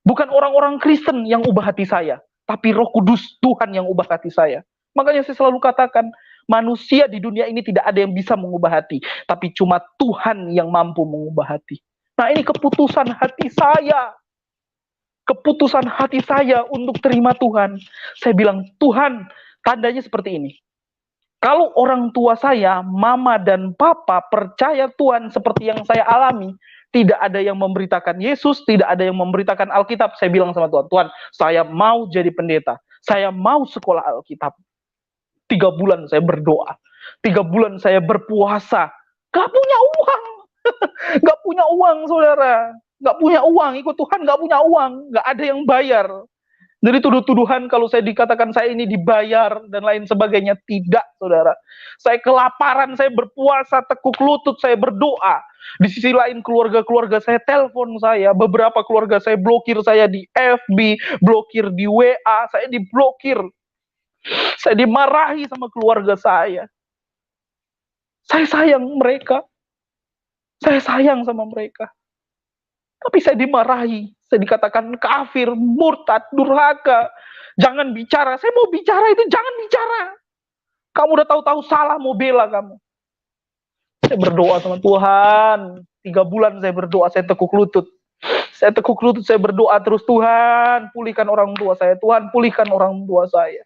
Bukan orang-orang Kristen yang ubah hati saya. Tapi Roh Kudus, Tuhan yang ubah hati saya. Makanya saya selalu katakan, manusia di dunia ini tidak ada yang bisa mengubah hati. Tapi cuma Tuhan yang mampu mengubah hati. Nah, ini keputusan hati saya. Keputusan hati saya untuk terima Tuhan. Saya bilang, Tuhan, tandanya seperti ini. Kalau orang tua saya, mama dan papa percaya Tuhan seperti yang saya alami, tidak ada yang memberitakan Yesus, tidak ada yang memberitakan Alkitab. Saya bilang sama Tuhan, Tuhan, saya mau jadi pendeta. Saya mau sekolah Alkitab. 3 bulan saya berdoa. 3 bulan saya berpuasa. Gak punya uang. Gak punya uang, saudara. nggak punya uang, ikut Tuhan nggak punya uang, nggak ada yang bayar. Jadi tuduh-tuduhan kalau saya dikatakan saya ini dibayar dan lain sebagainya, tidak, saudara. Saya kelaparan, saya berpuasa, tekuk lutut, saya berdoa. Di sisi lain keluarga-keluarga saya telepon saya, beberapa keluarga saya blokir saya di FB, blokir di WA, saya diblokir. Saya dimarahi sama keluarga saya. Saya sayang mereka. Saya sayang sama mereka. Tapi saya dimarahi. Saya dikatakan kafir, murtad, durhaka. Jangan bicara. Saya mau bicara itu jangan bicara. Kamu udah tahu-tahu salah mau bela kamu. Saya berdoa sama Tuhan. 3 bulan saya berdoa, saya tekuk lutut. Saya tekuk lutut, saya berdoa terus, Tuhan pulihkan orang tua saya. Tuhan pulihkan orang tua saya.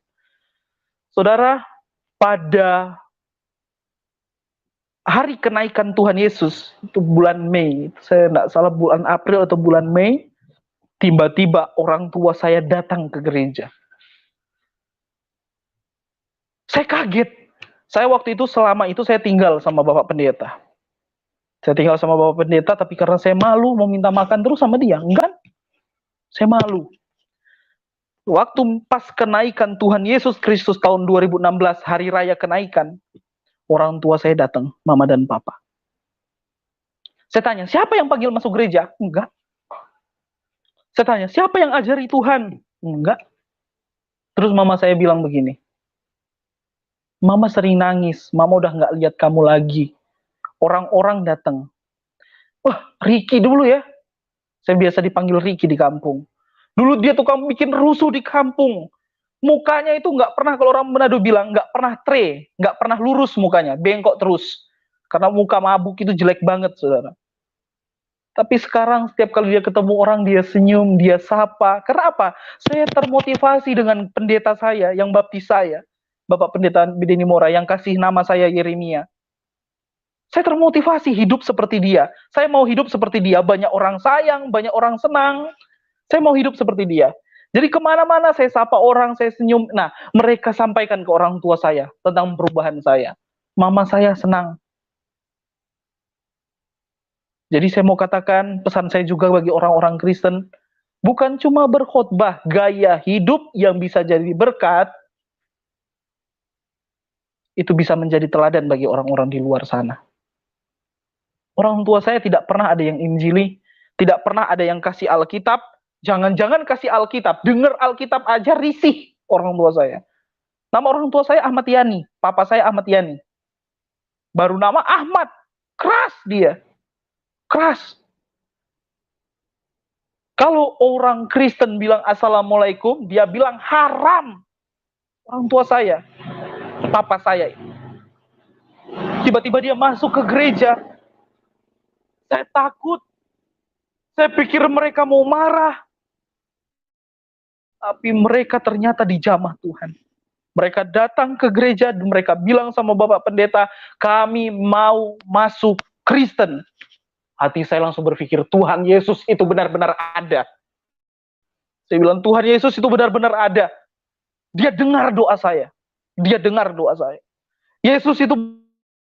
Saudara, pada hari kenaikan Tuhan Yesus, itu bulan Mei, saya tidak salah bulan April atau bulan Mei, tiba-tiba orang tua saya datang ke gereja. Saya kaget. Saya waktu itu, selama itu saya tinggal sama Bapak Pendeta. Saya tinggal sama Bapak Pendeta, tapi karena saya malu mau minta makan terus sama dia. Enggak, saya malu. Waktu pas kenaikan Tuhan Yesus Kristus tahun 2016, hari raya kenaikan, orang tua saya datang, mama dan papa. Saya tanya, siapa yang panggil masuk gereja? Enggak. Saya tanya, siapa yang ajari Tuhan? Enggak. Terus mama saya bilang begini, mama sering nangis, mama udah nggak lihat kamu lagi. Orang-orang datang. Wah, Ricky dulu ya. Saya biasa dipanggil Ricky di kampung. Dulu dia tukang bikin rusuh di kampung. Mukanya itu nggak pernah, kalau orang Manado bilang, nggak pernah nggak pernah lurus mukanya, bengkok terus. Karena muka mabuk itu jelek banget, saudara. Tapi sekarang setiap kali dia ketemu orang, dia senyum, dia sapa. Karena apa? Saya termotivasi dengan pendeta saya yang baptis saya, Bapak Pendeta Bideni Mora, yang kasih nama saya Yeremia. Saya termotivasi hidup seperti dia. Saya mau hidup seperti dia. Banyak orang sayang, banyak orang senang. Saya mau hidup seperti dia. Jadi kemana-mana saya sapa orang, saya senyum. Nah, mereka sampaikan ke orang tua saya tentang perubahan saya. Mama saya senang. Jadi saya mau katakan, pesan saya juga bagi orang-orang Kristen, bukan cuma berkhotbah, gaya hidup yang bisa jadi berkat, itu bisa menjadi teladan bagi orang-orang di luar sana. Orang tua saya tidak pernah ada yang injili, tidak pernah ada yang kasih Alkitab, jangan-jangan kasih Alkitab, dengar Alkitab aja risih orang tua saya. Nama orang tua saya Ahmad Yani, papa saya Ahmad Yani. Baru nama Ahmad, keras dia. Keras. Kalau orang Kristen bilang Assalamualaikum, dia bilang haram. Orang tua saya, papa saya. Tiba-tiba dia masuk ke gereja. Saya takut. Saya pikir mereka mau marah. Tapi mereka ternyata dijamah Tuhan. Mereka datang ke gereja dan mereka bilang sama Bapak Pendeta, kami mau masuk Kristen. Hati saya langsung berpikir, Tuhan Yesus itu benar-benar ada. Saya bilang, Tuhan Yesus itu benar-benar ada. Dia dengar doa saya. Dia dengar doa saya. Yesus itu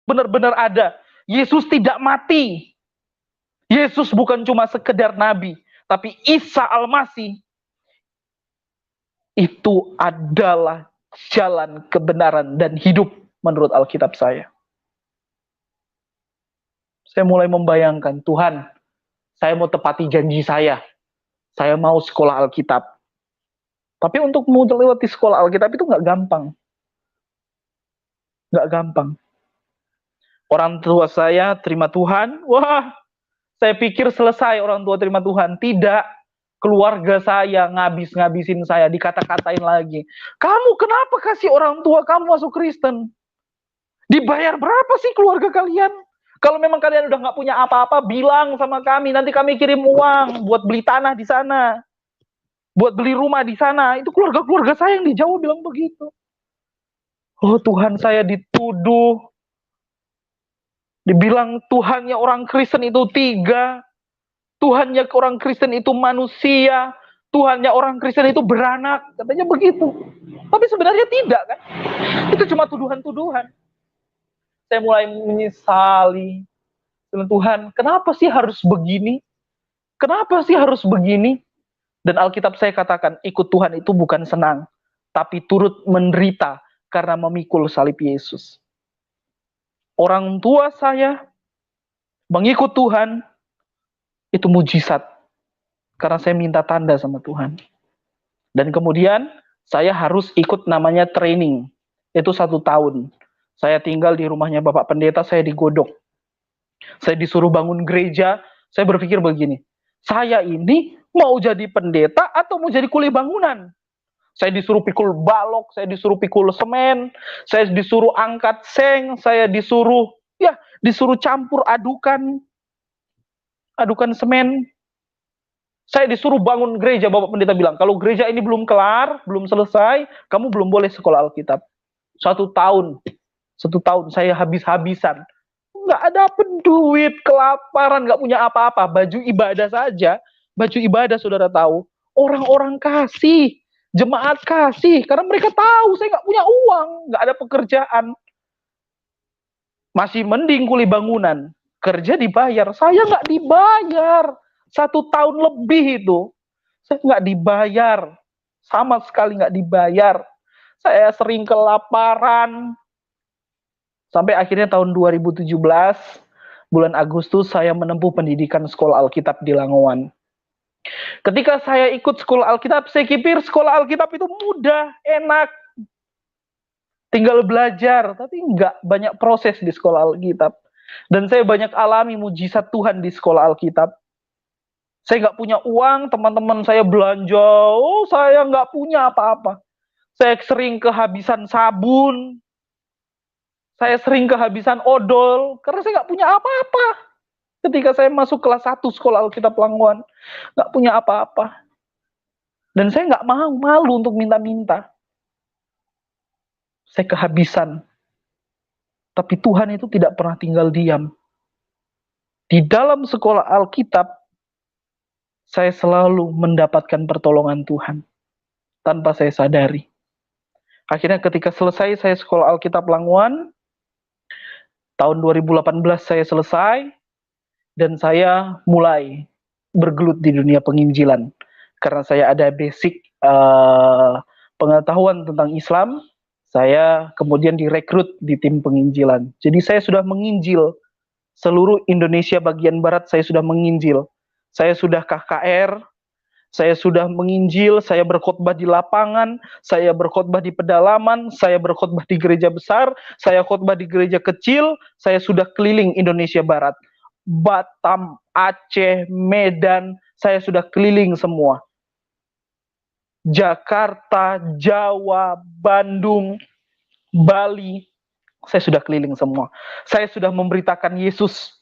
benar-benar ada. Yesus tidak mati. Yesus bukan cuma sekedar nabi, tapi Isa Al-Masih itu adalah jalan kebenaran dan hidup menurut Alkitab saya. Saya mulai membayangkan, Tuhan, saya mau tepati janji saya. Saya mau sekolah Alkitab. Tapi untuk melewati sekolah Alkitab itu nggak gampang. Nggak gampang. Orang tua saya terima Tuhan, wah, saya pikir selesai orang tua terima Tuhan. Tidak. Keluarga saya ngabis-ngabisin saya, dikata-katain lagi. Kamu kenapa kasih orang tua kamu masuk Kristen? Dibayar berapa sih keluarga kalian? Kalau memang kalian udah nggak punya apa-apa, bilang sama kami. Nanti kami kirim uang buat beli tanah di sana. Buat beli rumah di sana. Itu keluarga-keluarga saya yang di Jawa bilang begitu. Oh, Tuhan saya dituduh. Dibilang Tuhannya orang Kristen itu 3. Tuhannya orang Kristen itu manusia. Tuhannya orang Kristen itu beranak. Katanya begitu. Tapi sebenarnya tidak kan. Itu cuma tuduhan-tuduhan. Saya mulai menyesali. Tuhan, kenapa sih harus begini? Kenapa sih harus begini? Dan Alkitab saya katakan, ikut Tuhan itu bukan senang, tapi turut menderita karena memikul salib Yesus. Orang tua saya mengikut Tuhan, itu mujizat. Karena saya minta tanda sama Tuhan. Dan kemudian saya harus ikut namanya training. Itu 1 tahun. Saya tinggal di rumahnya Bapak Pendeta, saya digodok. Saya disuruh bangun gereja, saya berpikir begini, saya ini mau jadi pendeta atau mau jadi kuli bangunan? Saya disuruh pikul balok, saya disuruh pikul semen, saya disuruh angkat seng, saya disuruh campur adukan semen. Saya disuruh bangun gereja, Bapak Pendeta bilang, kalau gereja ini belum kelar, belum selesai, kamu belum boleh sekolah Alkitab. 1 tahun saya habis-habisan. Nggak ada duit, kelaparan, nggak punya apa-apa. Baju ibadah saja, baju ibadah saudara tahu, orang-orang kasih, jemaat kasih, karena mereka tahu saya nggak punya uang, nggak ada pekerjaan. Masih mending kuli bangunan, kerja dibayar, saya nggak dibayar. 1 tahun lebih itu, saya nggak dibayar, sama sekali nggak dibayar. Saya sering kelaparan, sampai akhirnya tahun 2017, bulan Agustus, saya menempuh pendidikan sekolah Alkitab di Langowan. Ketika saya ikut sekolah Alkitab, saya pikir sekolah Alkitab itu mudah, enak, tinggal belajar, tapi nggak banyak proses di sekolah Alkitab. Dan saya banyak alami mujizat Tuhan di sekolah Alkitab. Saya nggak punya uang, teman-teman saya belanja, saya nggak punya apa-apa. Saya sering kehabisan sabun, saya sering kehabisan odol, karena saya nggak punya apa-apa. Ketika saya masuk kelas 1 sekolah Alkitab Langowan, nggak punya apa-apa. Dan saya nggak malu untuk minta-minta. Saya kehabisan. Tapi Tuhan itu tidak pernah tinggal diam. Di dalam sekolah Alkitab, saya selalu mendapatkan pertolongan Tuhan tanpa saya sadari. Akhirnya ketika selesai saya sekolah Alkitab Langowan, tahun 2018 saya selesai, dan saya mulai bergelut di dunia penginjilan. Karena saya ada basic pengetahuan tentang Islam, saya kemudian direkrut di tim penginjilan. Jadi saya sudah menginjil seluruh Indonesia bagian barat, saya sudah menginjil. Saya sudah KKR, saya sudah menginjil, saya berkhotbah di lapangan, saya berkhotbah di pedalaman, saya berkhotbah di gereja besar, saya khotbah di gereja kecil, saya sudah keliling Indonesia Barat. Batam, Aceh, Medan, saya sudah keliling semua. Jakarta, Jawa, Bandung, Bali, saya sudah keliling semua. Saya sudah memberitakan Yesus.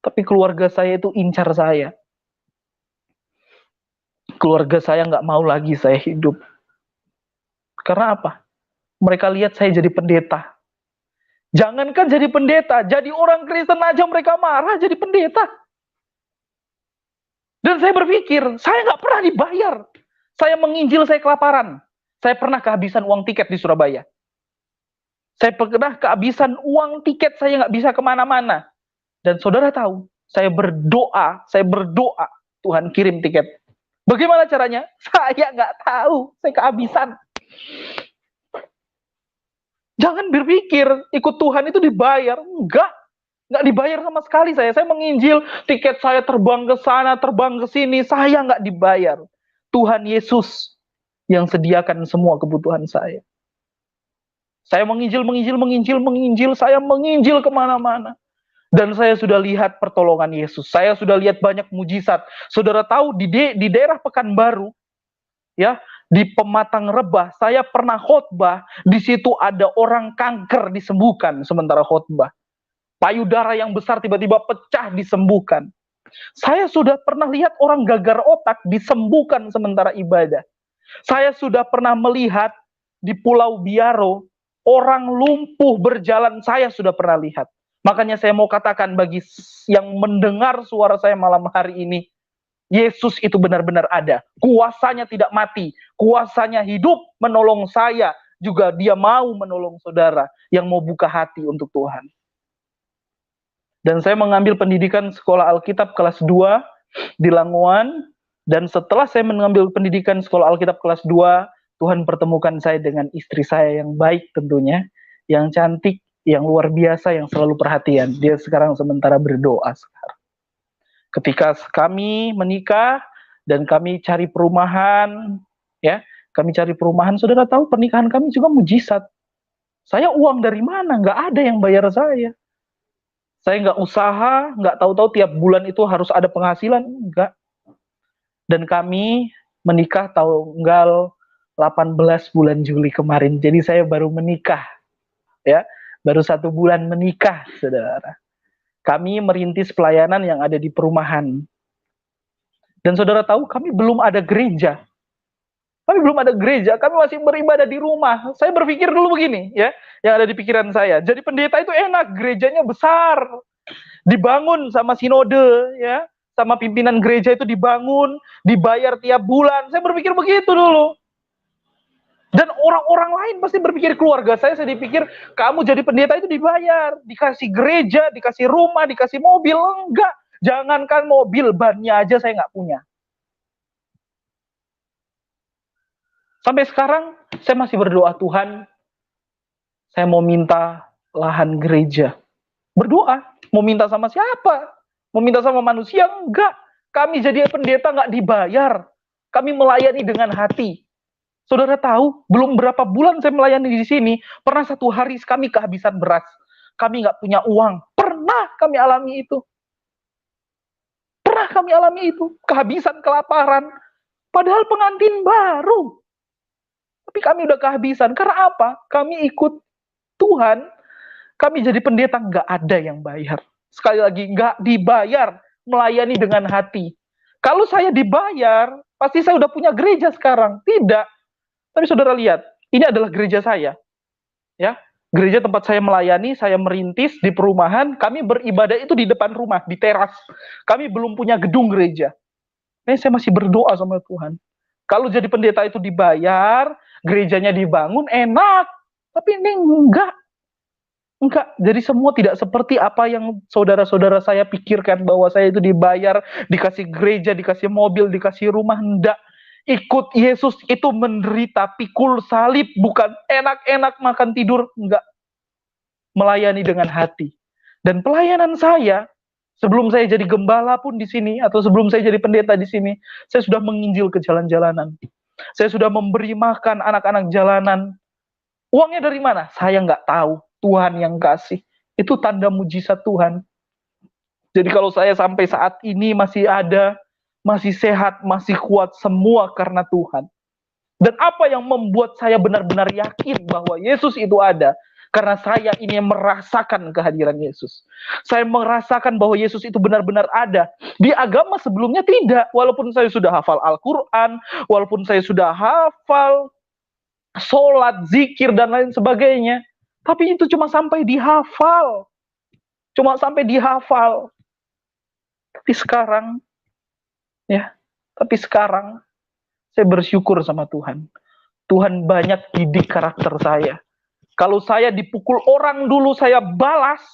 Tapi keluarga saya itu incar saya. Keluarga saya nggak mau lagi saya hidup. Karena apa? Mereka lihat saya jadi pendeta. Jangankan jadi pendeta, jadi orang Kristen aja mereka marah jadi pendeta. Dan saya berpikir, saya nggak pernah dibayar. Saya menginjil, saya kelaparan. Saya pernah kehabisan uang tiket di Surabaya. Saya pernah kehabisan uang tiket, saya nggak bisa kemana-mana. Dan saudara tahu, saya berdoa, Tuhan kirim tiket. Bagaimana caranya? Saya nggak tahu, saya kehabisan. Jangan berpikir ikut Tuhan itu dibayar. Nggak dibayar sama sekali saya. Saya menginjil, tiket saya terbang ke sana, terbang ke sini, saya nggak dibayar. Tuhan Yesus yang sediakan semua kebutuhan saya. Saya menginjil, saya menginjil kemana-mana. Dan saya sudah lihat pertolongan Yesus. Saya sudah lihat banyak mujizat. Saudara tahu di daerah Pekanbaru, ya, di Pematang Rebah, saya pernah khotbah. Di situ ada orang kanker disembuhkan sementara khotbah. Payudara yang besar tiba-tiba pecah disembuhkan. Saya sudah pernah lihat orang gagar otak disembuhkan sementara ibadah. Saya sudah pernah melihat di Pulau Biaro orang lumpuh berjalan, saya sudah pernah lihat. Makanya saya mau katakan bagi yang mendengar suara saya malam hari ini, Yesus itu benar-benar ada. Kuasanya tidak mati, kuasanya hidup menolong saya, juga dia mau menolong saudara yang mau buka hati untuk Tuhan. Dan saya mengambil pendidikan sekolah Alkitab kelas 2 di Langoan. Dan setelah saya mengambil pendidikan sekolah Alkitab kelas 2, Tuhan pertemukan saya dengan istri saya yang baik tentunya, yang cantik, yang luar biasa, yang selalu perhatian. Dia sekarang sementara berdoa sekarang. Ketika kami menikah dan kami cari perumahan, ya, kami cari perumahan, saudara tahu pernikahan kami juga mujizat. Saya uang dari mana? Nggak ada yang bayar saya. Saya nggak usaha, nggak tahu-tahu tiap bulan itu harus ada penghasilan, enggak. Dan kami menikah tanggal 18 bulan Juli kemarin. Jadi saya baru menikah, ya, baru 1 bulan menikah, saudara. Kami merintis pelayanan yang ada di perumahan. Dan saudara tahu, kami belum ada gereja. Kami belum ada gereja, kami masih beribadah di rumah. Saya berpikir dulu begini, ya, yang ada di pikiran saya. Jadi pendeta itu enak, gerejanya besar, dibangun sama sinode, ya, sama pimpinan gereja itu dibangun, dibayar tiap bulan. Saya berpikir begitu dulu. Dan orang-orang lain pasti berpikir, keluarga saya dipikir, kamu jadi pendeta itu dibayar, dikasih gereja, dikasih rumah, dikasih mobil. Enggak, jangankan mobil, bannya aja saya nggak punya. Sampai sekarang, saya masih berdoa, Tuhan, saya mau minta lahan gereja. Berdoa, mau minta sama siapa? Mau minta sama manusia? Enggak. Kami jadi pendeta nggak dibayar. Kami melayani dengan hati. Saudara tahu, belum berapa bulan saya melayani di sini, pernah 1 hari kami kehabisan beras. Kami nggak punya uang. Pernah kami alami itu. Pernah kami alami itu. Kehabisan, kelaparan. Padahal pengantin baru. Tapi kami udah kehabisan. Karena apa? Kami ikut Tuhan. Kami jadi pendeta, nggak ada yang bayar. Sekali lagi, nggak dibayar. Melayani dengan hati. Kalau saya dibayar, pasti saya udah punya gereja sekarang. Tidak. Tapi saudara lihat, ini adalah gereja saya. Ya, gereja tempat saya melayani, saya merintis di perumahan, kami beribadah itu di depan rumah, di teras. Kami belum punya gedung gereja. Ini saya masih berdoa sama Tuhan. Kalau jadi pendeta itu dibayar, gerejanya dibangun, enak. Tapi ini enggak. Enggak, jadi semua tidak seperti apa yang saudara-saudara saya pikirkan, bahwa saya itu dibayar, dikasih gereja, dikasih mobil, dikasih rumah. Enggak. Ikut Yesus itu menderita, pikul salib, bukan enak-enak makan tidur, enggak. Melayani dengan hati. Dan pelayanan saya, sebelum saya jadi gembala pun di sini, atau sebelum saya jadi pendeta di sini, saya sudah menginjil ke jalan-jalanan. Saya sudah memberi makan anak-anak jalanan. Uangnya dari mana? Saya nggak tahu. Tuhan yang kasih. Itu tanda mujizat Tuhan. Jadi kalau saya sampai saat ini masih ada, masih sehat, masih kuat, semua karena Tuhan. Dan apa yang membuat saya benar-benar yakin bahwa Yesus itu ada? Karena saya ini merasakan kehadiran Yesus. Saya merasakan bahwa Yesus itu benar-benar ada. Di agama sebelumnya tidak. Walaupun saya sudah hafal Al-Quran, walaupun saya sudah hafal sholat, zikir, dan lain sebagainya. Tapi itu cuma sampai dihafal. Cuma sampai dihafal. Tapi sekarang, ya, tapi sekarang saya bersyukur sama Tuhan. Tuhan banyak didik karakter saya. Kalau saya dipukul orang dulu, saya balas.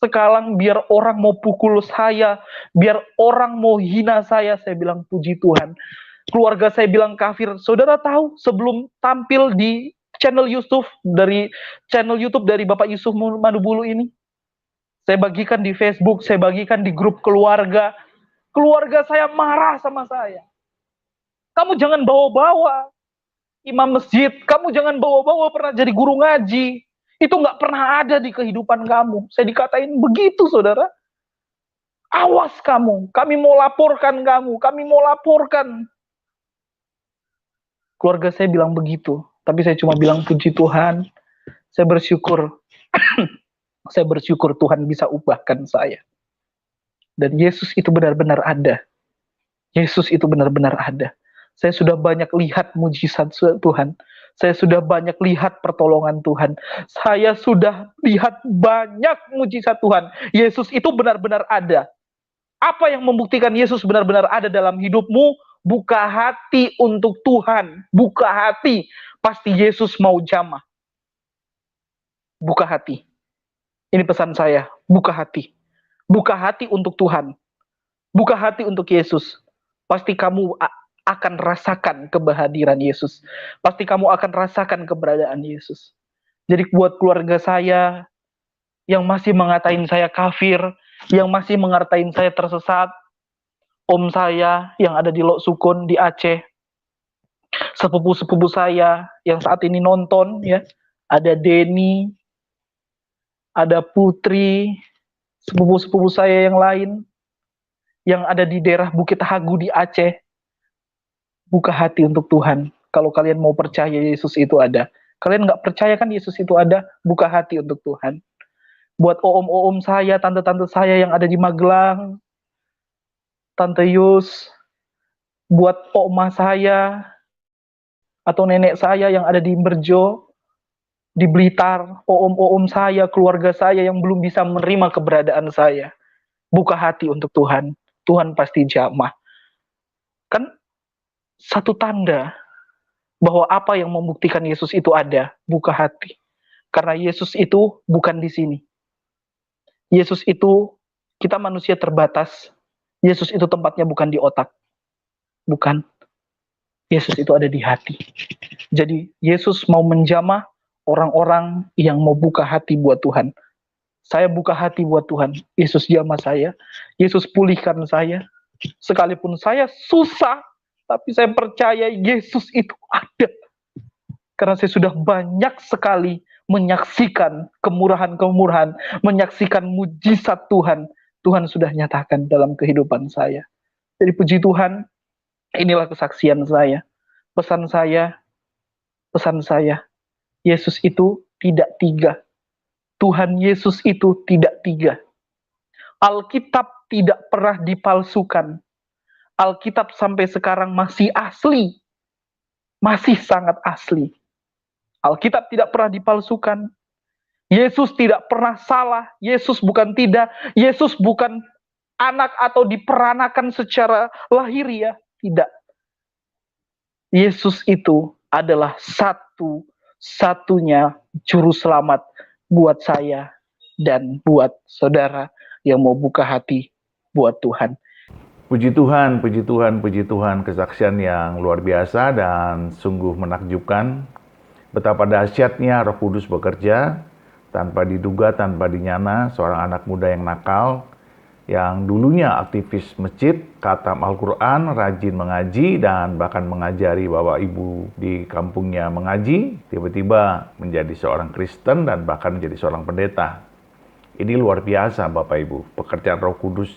Sekarang biar orang mau pukul saya, biar orang mau hina saya bilang puji Tuhan. Keluarga saya bilang kafir. Saudara tahu, sebelum tampil di channel YouTube dari Bapak Yusuf Madubulu ini, saya bagikan di Facebook, saya bagikan di grup keluarga. Keluarga saya marah sama saya. Kamu jangan bawa-bawa imam masjid, kamu jangan bawa-bawa pernah jadi guru ngaji. Itu nggak pernah ada di kehidupan kamu. Saya dikatain begitu, saudara. Awas kamu, kami mau laporkan kamu, kami mau laporkan. Keluarga saya bilang begitu, tapi saya cuma bilang puji Tuhan. Saya bersyukur. Saya bersyukur Tuhan bisa ubahkan saya. Dan Yesus itu benar-benar ada. Yesus itu benar-benar ada. Saya sudah banyak lihat mujizat Tuhan. Saya sudah banyak lihat pertolongan Tuhan. Saya sudah lihat banyak mujizat Tuhan. Yesus itu benar-benar ada. Apa yang membuktikan Yesus benar-benar ada dalam hidupmu? Buka hati untuk Tuhan. Buka hati. Pasti Yesus mau jamah. Buka hati. Ini pesan saya. Buka hati. Buka hati untuk Tuhan. Buka hati untuk Yesus. Pasti kamu akan rasakan kehadiran Yesus. Pasti kamu akan rasakan keberadaan Yesus. Jadi buat keluarga saya yang masih mengatain saya kafir, yang masih mengatain saya tersesat, om saya yang ada di Lok Sukun di Aceh, sepupu-sepupu saya yang saat ini nonton ya, ada Denny, ada Putri, sepupu-sepupu saya yang lain yang ada di daerah Bukit Hagu di Aceh. Buka hati untuk Tuhan. Kalau kalian mau percaya Yesus itu ada. Kalian nggak percaya kan Yesus itu ada, buka hati untuk Tuhan. Buat om-om saya, tante-tante saya yang ada di Magelang, Tante Yus, buat oma saya, atau nenek saya yang ada di Berjo, di Blitar, om-om saya, keluarga saya yang belum bisa menerima keberadaan saya. Buka hati untuk Tuhan. Tuhan pasti jamah. Kan satu tanda bahwa apa yang membuktikan Yesus itu ada, buka hati. Karena Yesus itu bukan di sini. Yesus itu, kita manusia terbatas. Yesus itu tempatnya bukan di otak. Bukan. Yesus itu ada di hati. Jadi Yesus mau menjamah orang-orang yang mau buka hati buat Tuhan. Saya buka hati buat Tuhan. Yesus jamah saya. Yesus pulihkan saya. Sekalipun saya susah, tapi saya percaya Yesus itu ada. Karena saya sudah banyak sekali menyaksikan kemurahan-kemurahan, menyaksikan mujizat Tuhan. Tuhan sudah nyatakan dalam kehidupan saya. Jadi puji Tuhan, inilah kesaksian saya. Pesan saya, Yesus itu tidak tiga. Tuhan Yesus itu tidak tiga. Alkitab tidak pernah dipalsukan. Alkitab sampai sekarang masih asli. Masih sangat asli. Alkitab tidak pernah dipalsukan. Yesus tidak pernah salah. Yesus bukan tidak. Yesus bukan anak atau diperanakan secara lahiriah. Tidak. Yesus itu adalah satu-satunya juru selamat buat saya dan buat saudara yang mau buka hati buat Tuhan. Puji Tuhan, puji Tuhan, puji Tuhan, kesaksian yang luar biasa dan sungguh menakjubkan. Betapa dahsyatnya Roh Kudus bekerja tanpa diduga, tanpa dinyana, seorang anak muda yang nakal, yang dulunya aktivis masjid, khatam Al-Quran, rajin mengaji, dan bahkan mengajari bapak ibu di kampungnya mengaji, tiba-tiba menjadi seorang Kristen dan bahkan menjadi seorang pendeta. Ini luar biasa Bapak Ibu, pekerjaan Roh Kudus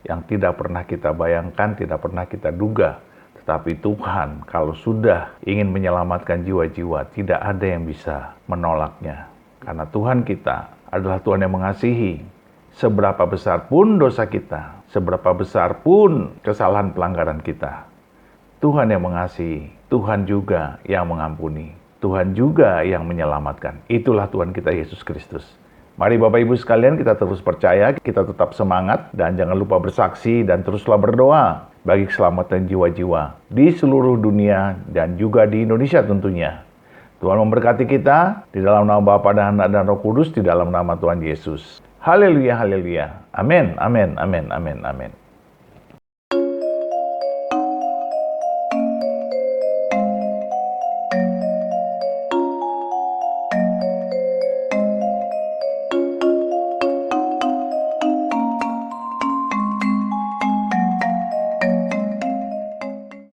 yang tidak pernah kita bayangkan, tidak pernah kita duga. Tetapi Tuhan kalau sudah ingin menyelamatkan jiwa-jiwa, tidak ada yang bisa menolaknya. Karena Tuhan kita adalah Tuhan yang mengasihi. Seberapa besar pun dosa kita, seberapa besar pun kesalahan pelanggaran kita, Tuhan yang mengasihi, Tuhan juga yang mengampuni, Tuhan juga yang menyelamatkan. Itulah Tuhan kita Yesus Kristus. Mari Bapak Ibu sekalian kita terus percaya, kita tetap semangat dan jangan lupa bersaksi dan teruslah berdoa bagi keselamatan jiwa-jiwa di seluruh dunia dan juga di Indonesia tentunya. Tuhan memberkati kita di dalam nama Bapa dan Anak dan Roh Kudus di dalam nama Tuhan Yesus. Haleluya, haleluya. Amin, amin, amin, amin, amin.